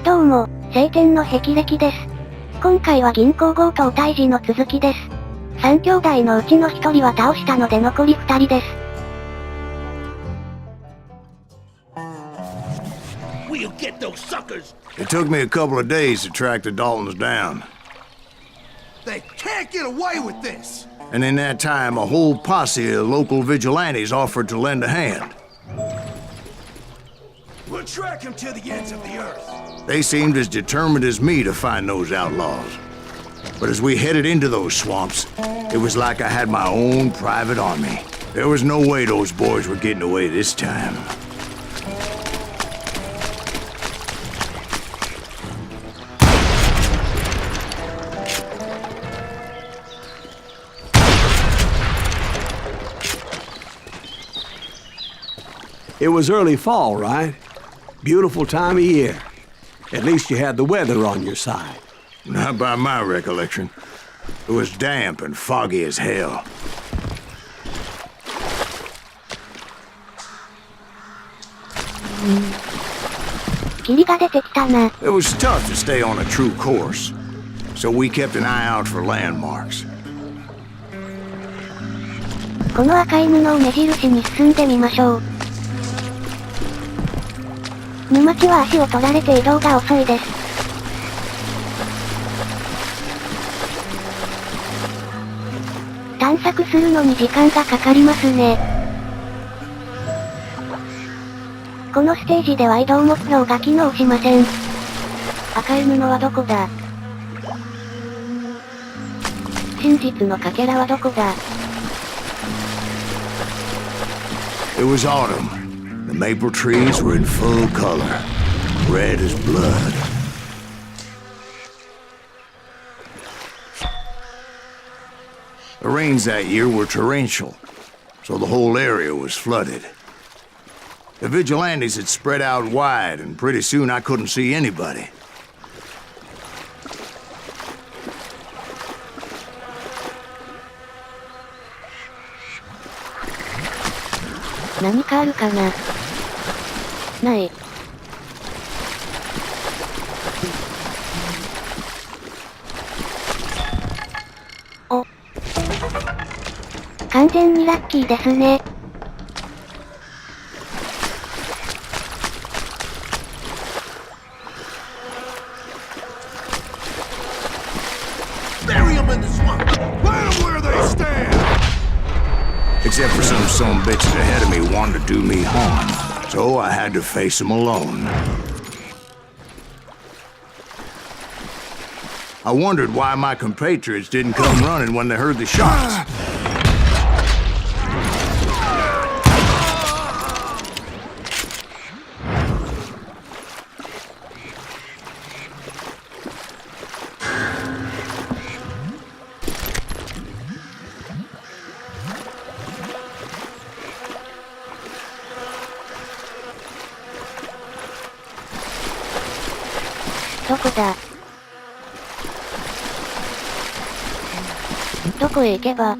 どうも、晴天の霹靂です。今回は銀行強盗退治の続きです。3兄弟のうちの1人は倒したので残り2人です。It took me a couple of days to track the Daltons down. They can't get away with this! And in that time, a whole posse of local vigilantes offered to lend a hand. We'll track them to the ends of the earth. They seemed as determined as me to find those outlaws. But as we headed into those swamps, it was like I had my own private army. There was no way those boys were getting away this time. It was early fall, right? Beautiful time of year. At least you had the weather on your side. Not by my recollection. It was damp and foggy as hell. It was tough to stay on a true course, so we kept an eye out for landmarks. この赤い布を目印に進んでみましょう。沼地は足を取られて移動が遅いです。探索するのに時間がかかりますね。このステージでは移動目標が機能しません。赤い布はどこだ？真実のかけらはどこだ？ It was autumn. The maple trees were in full color, red as blood. The rains that year were torrential, so the whole area was flooded. The vigilantes had spread out wide, and pretty soon I couldn't see anybody.ない。お。完全にラッキーですね。Except for some bitches ahead of me wanted to do me harm, so I had to face them alone. I wondered why my compatriots didn't come running when they heard the shots. Doko どこへ行けば？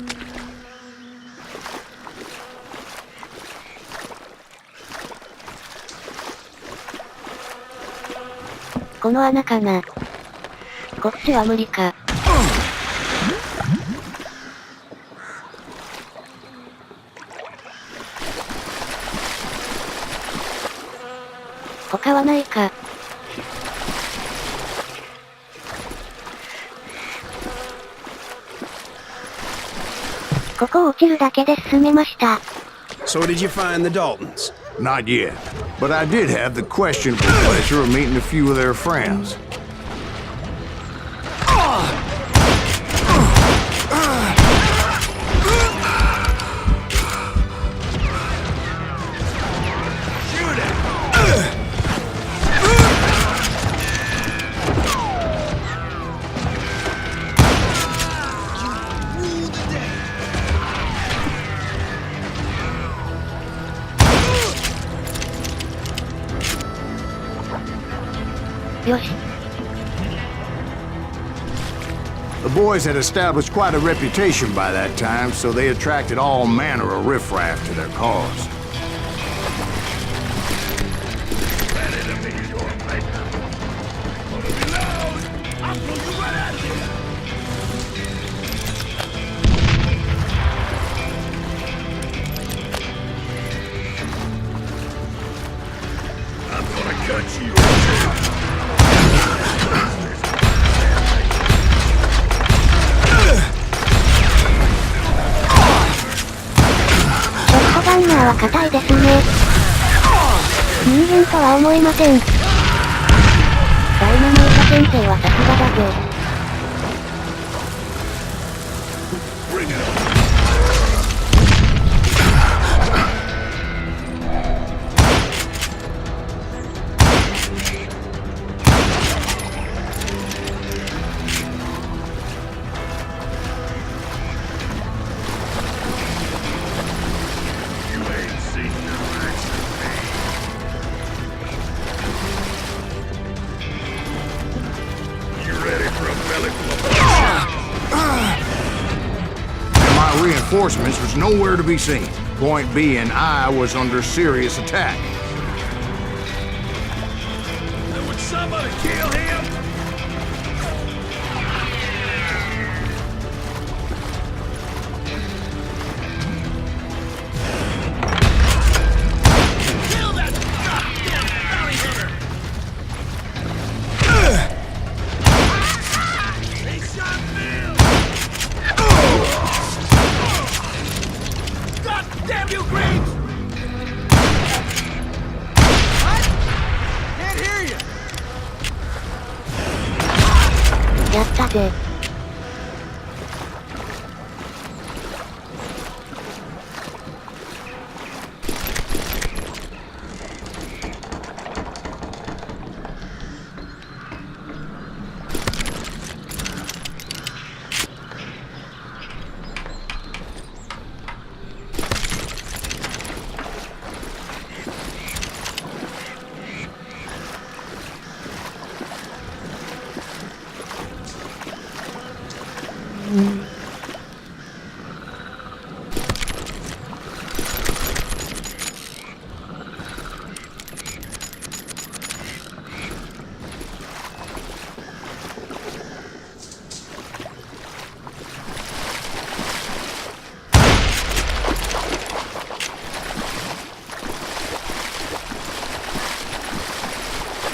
この穴かな？こっちは無理か。他はないか。ここを落ちるだけで進めました。So did you find the Daltons? Not yet, but I did have the questionable pleasure of meeting a few of their friends. The boys had established quite a reputation by that time, so they attracted all manner of riffraff to their cause. ガンナーは硬いですね。人間とは思えません。ダイナマイト先生はさすがだぜ。Reinforcements was nowhere to be seen. Point being, I was under serious attack. Would somebody kill him? Kill that goddamn bounty hunter! He shot Bill! God damn you, Graves! What? Can't hear you! やったぜ。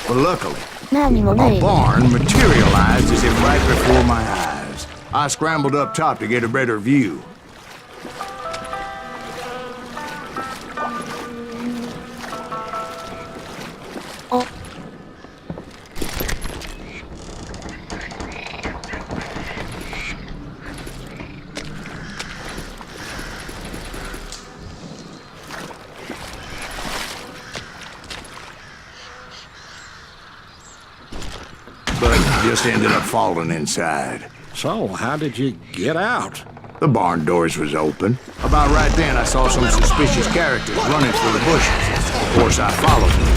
But luckily, 何もな a い。 barn materialized as if right before my eyes. I scrambled up top to get a better view. Oh. But just ended up falling inside. So, how did you get out? The barn doors was open. About right then, I saw some suspicious characters running through the bushes. Of course, I followed them.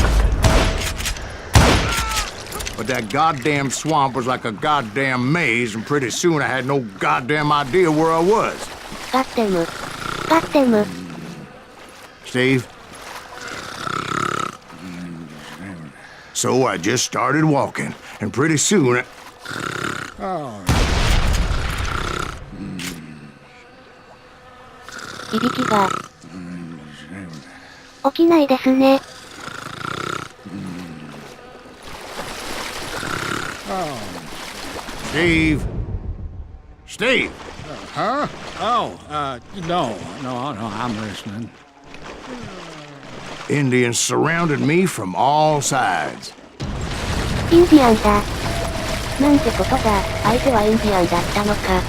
But that goddamn swamp was like a goddamn maze, and pretty soon I had no goddamn idea where I was. ガッテム。ガッテム。 Steve? So I just started walking, and pretty soon I... Oh, いびきが。起きないですね。 Steve? Steve! huh? Oh, no, I'm listening. Indians surrounded me from all sides. インディアンだ。なんてことだ。相手はインディアンだったのか。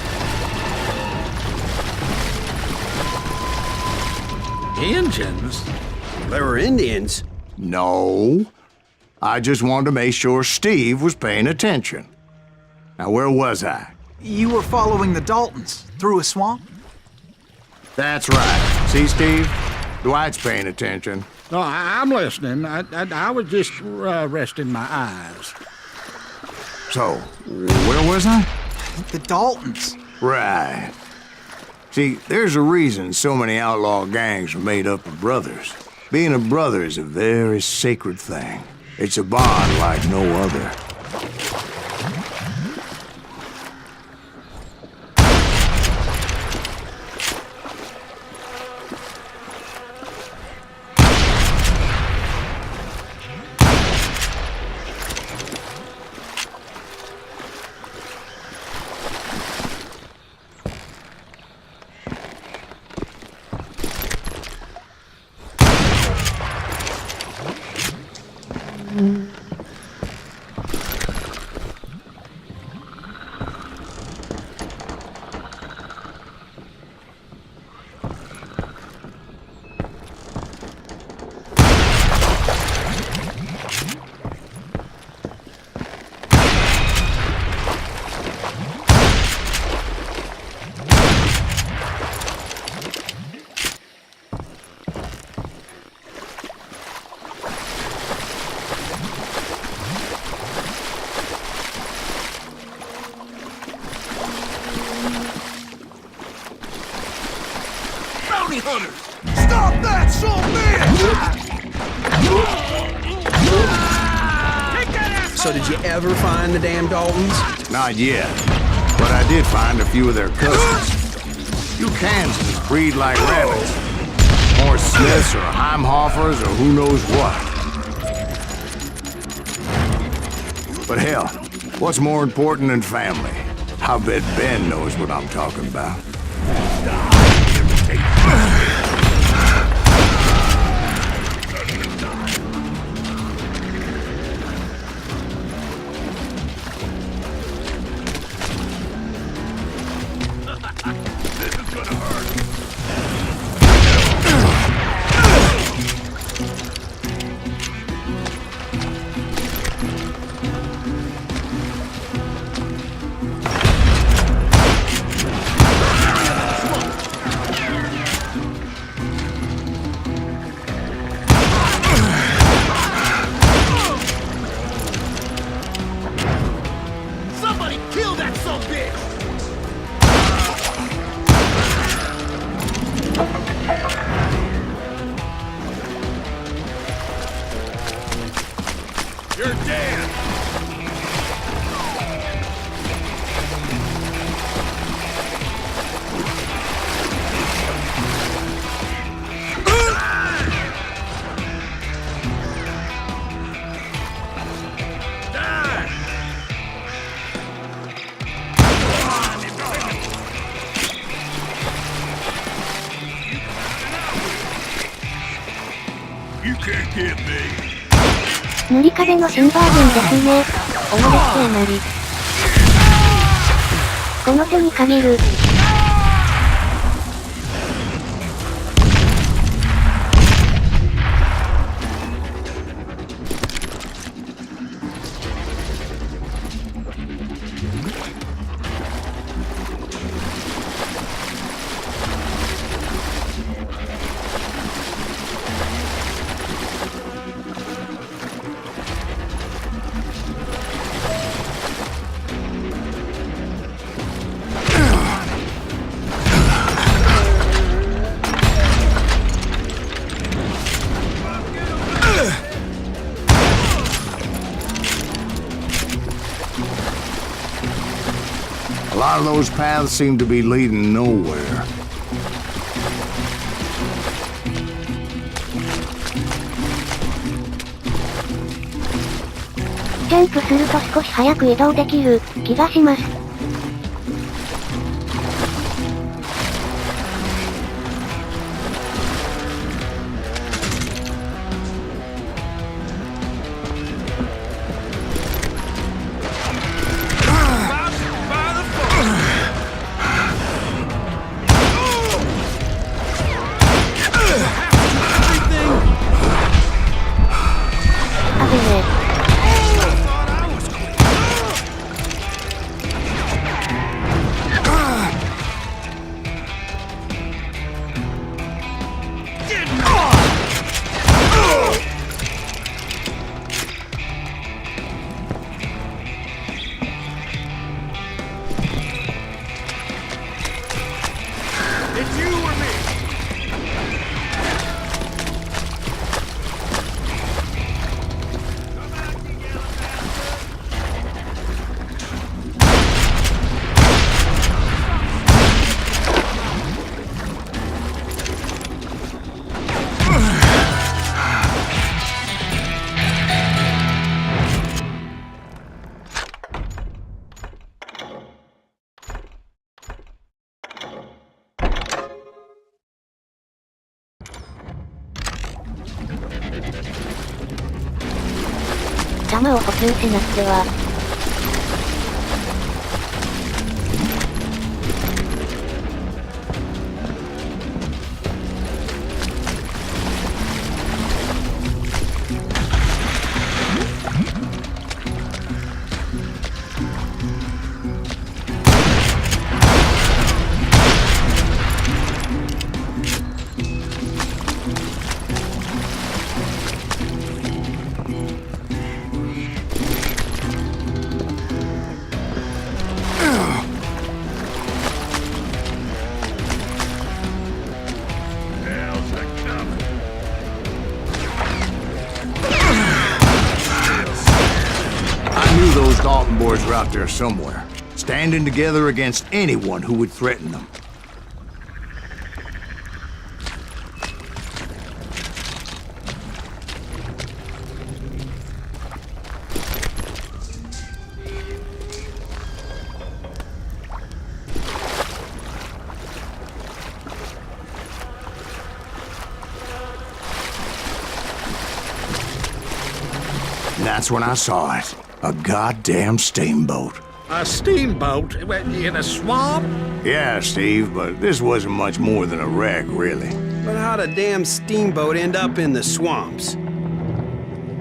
Indians? There were Indians. No. I just wanted to make sure Steve was paying attention. Now, where was I? You were following the Daltons through a swamp? That's right. See, Steve? Dwight's paying attention. No, I'm listening. I was just resting my eyes. So, where was I? The Daltons. Right. See, there's a reason so many outlaw gangs are made up of brothers. Being a brother is a very sacred thing. It's a bond like no other. hunters! Stop that, so So did you ever find the damn Daltons? Not yet, but I did find a few of their cousins. You Kansans breed like rabbits. More Smiths or Heimhoffers or who knows what. But hell, what's more important than family? I bet Ben knows what I'm talking about. Somebody kill that sumbitch! You're dead! You can't get me. 塗り壁の新バージョンですね。おもれってなり。この手に限る。A lot of those paths seem to be leading nowhere. ジャンプすると少し早く移動できる気がします。あべね。It's you or me.「弾を補給しなくては」knew those Dalton boys were out there somewhere, standing together against anyone who would threaten them. That's when I saw it. A goddamn steamboat. A steamboat in a swamp? Yeah, Steve, but this wasn't much more than a wreck, really. But how'd a damn steamboat end up in the swamps?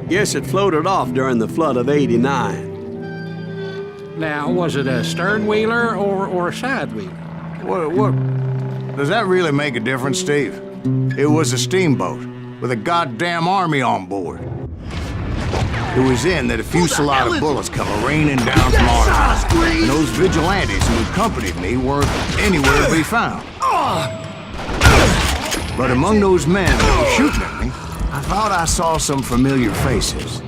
Guess it floated off during the flood of '89. Now, was it a stern wheeler or a side wheeler? What? Does that really make a difference, Steve? It was a steamboat with a goddamn army on board. It was then that a fusillade of bullets come raining down from our house, and those vigilantes who accompanied me weren't anywhere to be found. But among those men that were shooting at me, I thought I saw some familiar faces.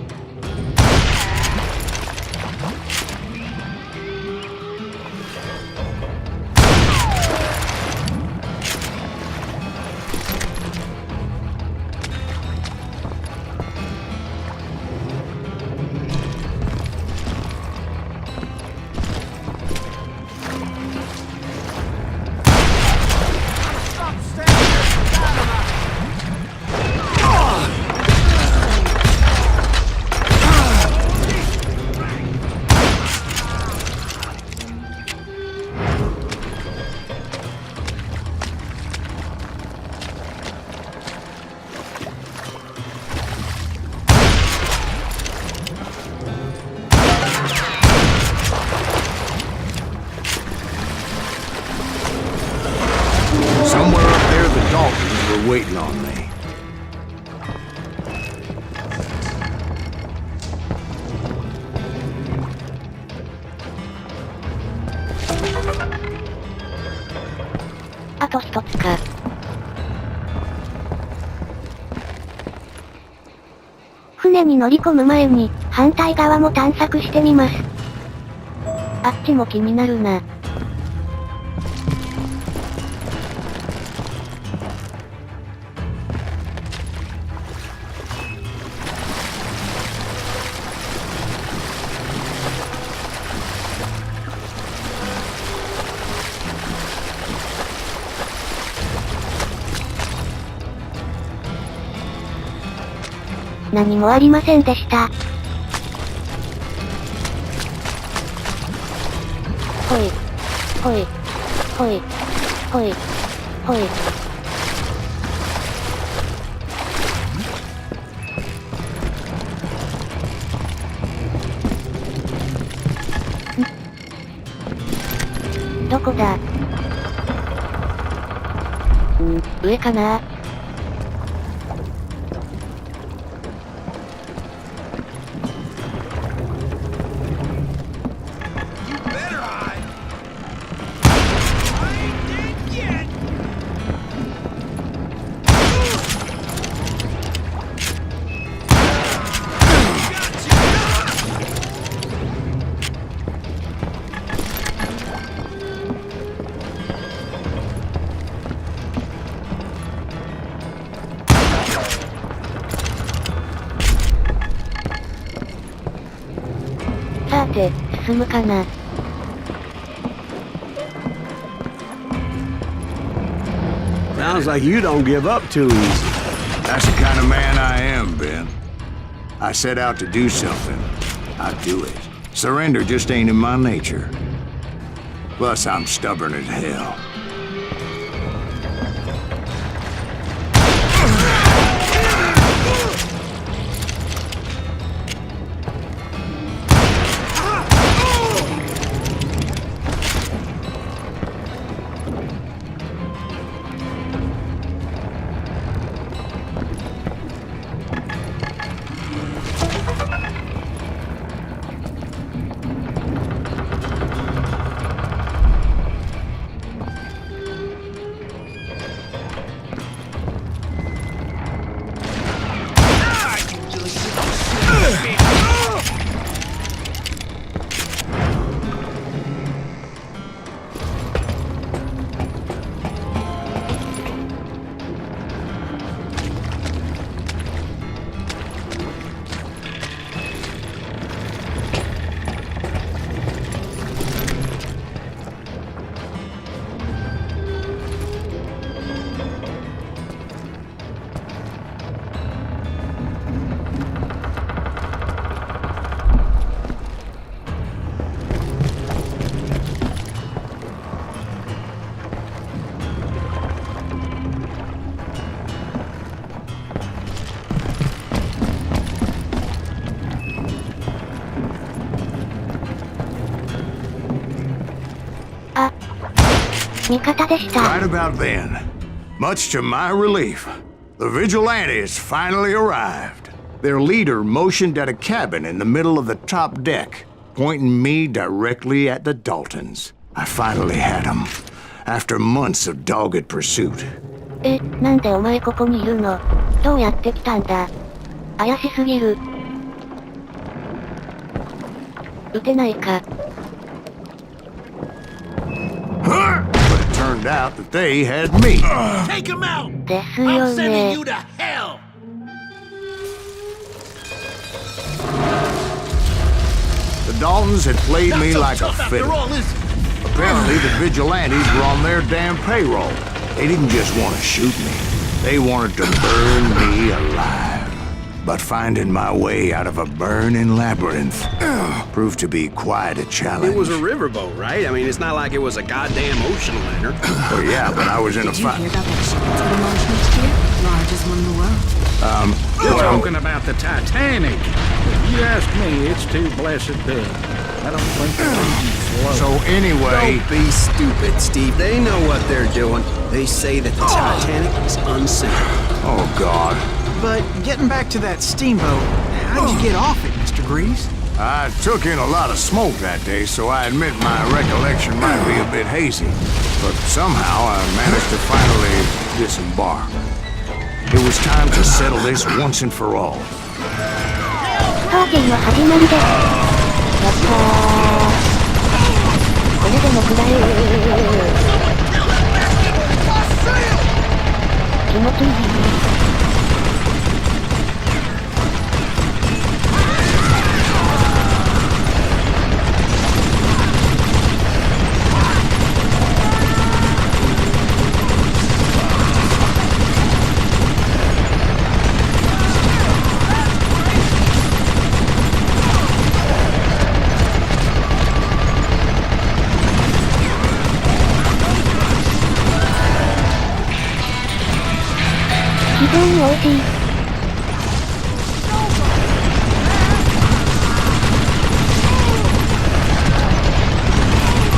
Somewhere up there, the Daltons were waiting on me. A to 1つか。船に乗り込む前に、反対側も探索してみます。あっちも気になるな。何もありませんでした。ほい、ほい、ほい、ほい、ほい。どこだ？上かな？さて、進むかな。Sounds like you don't give up too easy. That's the kind of man I am, Ben. I set out to do something. I do it. Surrender just ain't in my nature. Plus, I'm stubborn as hell. 味方でした。 Right about then, much to my relief, the vigilantes finally arrived. Their leader motioned at a cabin in the middle of the top deck, pointing me directly at the Daltons. I finally had them, after months of dogged pursuit. なんでお前ここにいるの？どうやって来たんだ？怪しすぎる。撃てないか。But it turned out that they had me. Take him out! ですよ I'm sending ね。 you to hell! The Daltons had played me Not like so a tough after fiddle. all, is it? Apparently, the vigilantes were on their damn payroll. They didn't just want to shoot me. They wanted to burn me alive. But finding my way out of a burning labyrinth proved to be quite a challenge. It was a riverboat, right? I mean, it's not like it was a goddamn ocean liner. Oh, yeah, but I was in a Did you fight. hear about that ship that's gonna launch next year? Largest one in the world. You're talking about the Titanic. If you ask me, it's too blessed big. I don't think the can float. So anyway, Don't be stupid, Steve. They know what they're doing. They say that the Titanic is unsinkable. oh God. But getting back to that steamboat, how'd you get off it, Mr. Greaves? I took in a lot of smoke that day, so I admit my recollection might be a bit hazy. But somehow I managed to finally disembark. It was time to settle this once and for all. パーティーの始まりです。やったー。これでもくらえ。気持ちいい。非常に美味しい。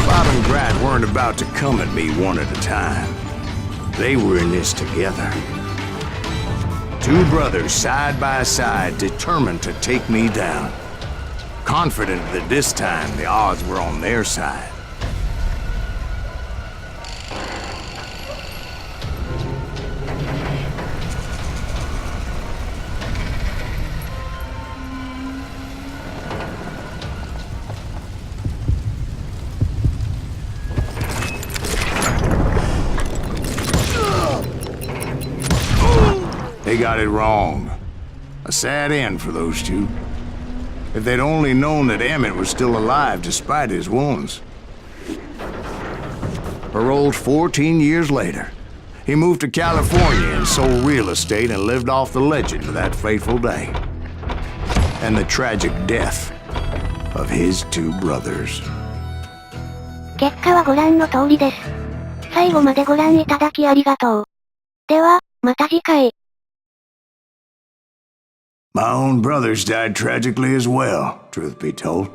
Bob and Grat weren't about to come at me one at a time. They were in this together. Two brothers side by side, determined to take me down. Confident that this time the odds were on their side. They got it wrong. A sad end for those two. If they'd only known that Emmett was still alive despite his wounds. Paroled 14 years later, he moved to California and sold real estate and lived off the legend of that fateful day. And the tragic death of his two brothers. 結果はご覧の通りです。最後までご覧いただきありがとう。では、また次回。My own brothers died tragically as well, truth be told.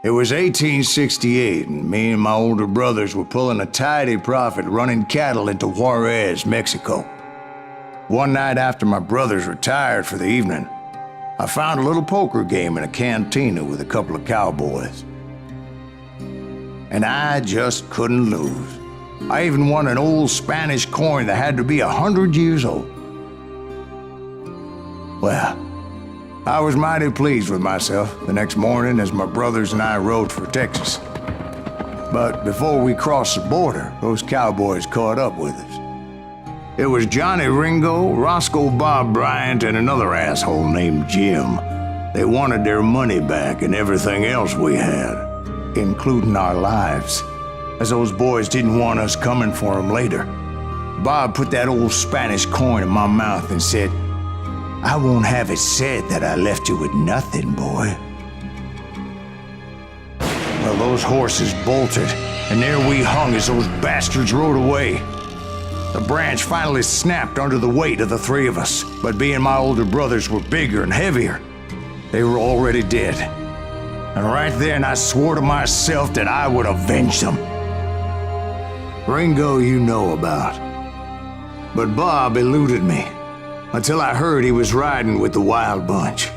It was 1868, and me and my older brothers were pulling a tidy profit running cattle into Juarez, Mexico. One night after my brothers retired for the evening, I found a little poker game in a cantina with a couple of cowboys. And I just couldn't lose. I even won an old Spanish coin that had to be 100 years old. Well, I was mighty pleased with myself the next morning as my brothers and I rode for Texas. But before we crossed the border, those cowboys caught up with us. It was Johnny Ringo, Roscoe Bob Bryant, and another asshole named Jim. They wanted their money back and everything else we had, including our lives, as those boys didn't want us coming for them later. Bob put that old Spanish coin in my mouth and said, "I won't have it said that I left you with nothing, boy." Well, those horses bolted, and there we hung as those bastards rode away. The branch finally snapped under the weight of the three of us, but being my older brothers were bigger and heavier, they were already dead. And right then I swore to myself that I would avenge them. Ringo you know about. But Bob eluded me, until I heard he was riding with the Wild Bunch.